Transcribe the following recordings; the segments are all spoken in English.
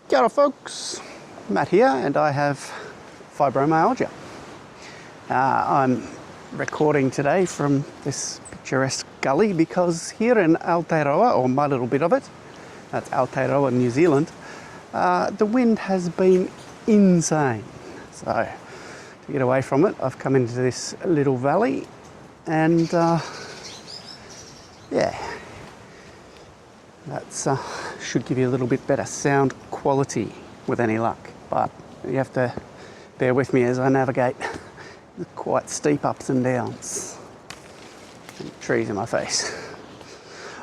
Kia ora folks, Matt here, and I have fibromyalgia. I'm recording today from this picturesque gully because here in Aotearoa, or my little bit of it, that's Aotearoa, New Zealand, the wind has been insane. So to get away from it, I've come into this little valley and yeah, that's should give you a little bit better sound quality with any luck, but you have to bear with me as I navigate the quite steep ups and downs and trees in my face.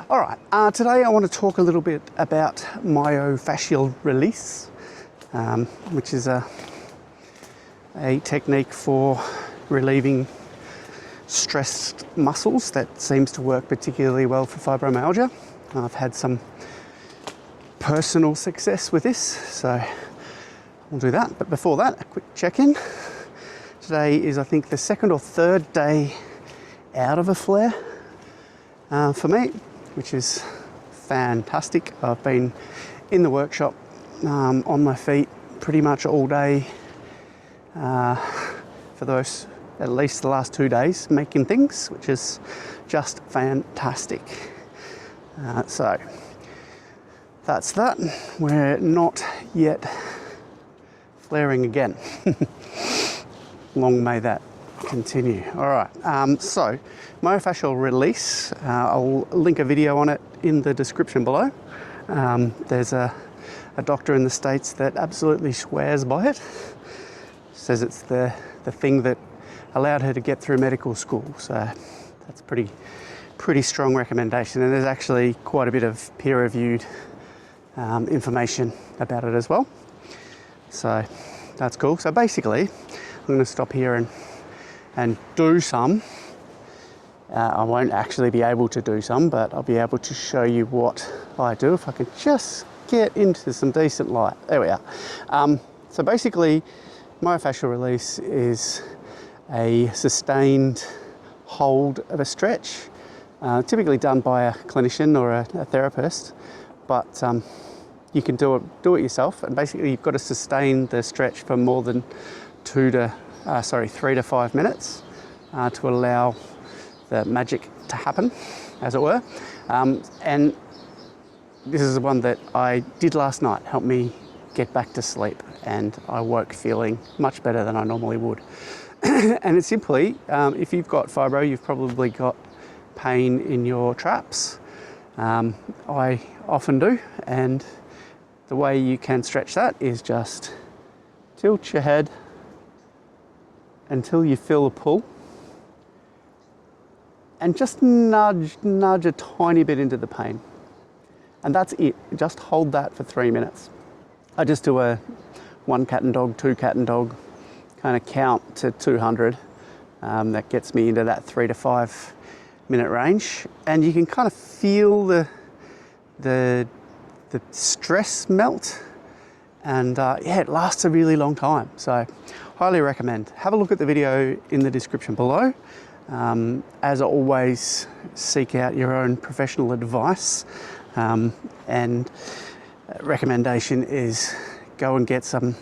All right, today I want to talk a little bit about myofascial release, which is a technique for relieving stressed muscles that seems to work particularly well for fibromyalgia. I've had some personal success with this, so we'll do that. But before that, a quick check-in. Today is, I think, the second or third day out of a flare for me, which is fantastic. I've been in the workshop on my feet pretty much all day for those, at least the last 2 days, making things, which is just fantastic. So that's that. We're not yet flaring again. Long may that continue. All right, so myofascial release, I'll link a video on it in the description below. There's a doctor in the States that absolutely swears by it. Says it's the thing that allowed her to get through medical school, so that's pretty strong recommendation, and there's actually quite a bit of peer-reviewed information about it as well, so that's cool. So basically I'm going to stop here and do some. I won't actually be able to do some, but I'll be able to show you what I do if I can just get into some decent light. There we are. So basically myofascial release is a sustained hold of a stretch, typically done by a clinician or a therapist, but you can do it yourself, and basically you've got to sustain the stretch for more than 3 to 5 minutes to allow the magic to happen, as it were. And this is the one that I did last night, helped me get back to sleep, and I woke feeling much better than I normally would. And it's simply, if you've got fibro, you've probably got pain in your traps. I often do, and the way you can stretch that is just tilt your head until you feel a pull, and just nudge a tiny bit into the pain, and that's it. Just hold that for 3 minutes. I just do a 1 cat and dog, 2 cat and dog kind of count to 200. That gets me into that 3 to 5 minute range, and you can kind of feel the stress melt, and yeah, it lasts a really long time. So highly recommend. Have a look at the video in the description below. As always, seek out your own professional advice, and recommendation is go and get some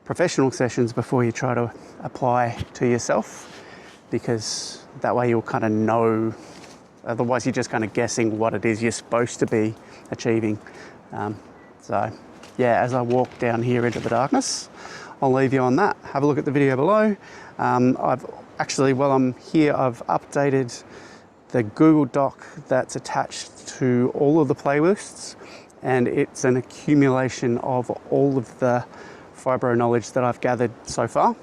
professional sessions before you try to apply to yourself, because that way you'll kind of know. Otherwise you're just kind of guessing what it is you're supposed to be achieving. So yeah, as I walk down here into the darkness, I'll leave you on that. Have a look at the video below. I've actually, while I'm here, I've updated the Google Doc that's attached to all of the playlists, and it's an accumulation of all of the fibro knowledge that I've gathered so far.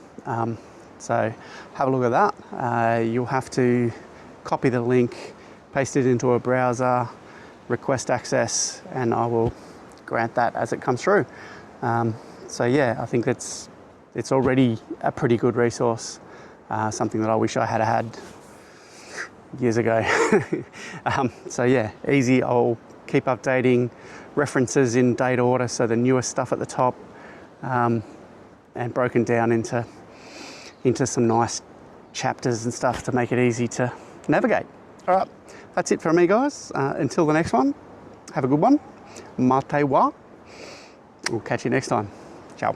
So have a look at that. You'll have to copy the link, paste it into a browser, request access, and I will grant that as it comes through. So yeah, I think it's already a pretty good resource, something that I wish I had had years ago. So yeah, easy. I'll keep updating references in date order, so the newest stuff at the top, and broken down into some nice chapters and stuff to make it easy to navigate. All right, that's it from me, guys. Until the next one, Have a good one. Mate wa. We'll catch you next time. Ciao.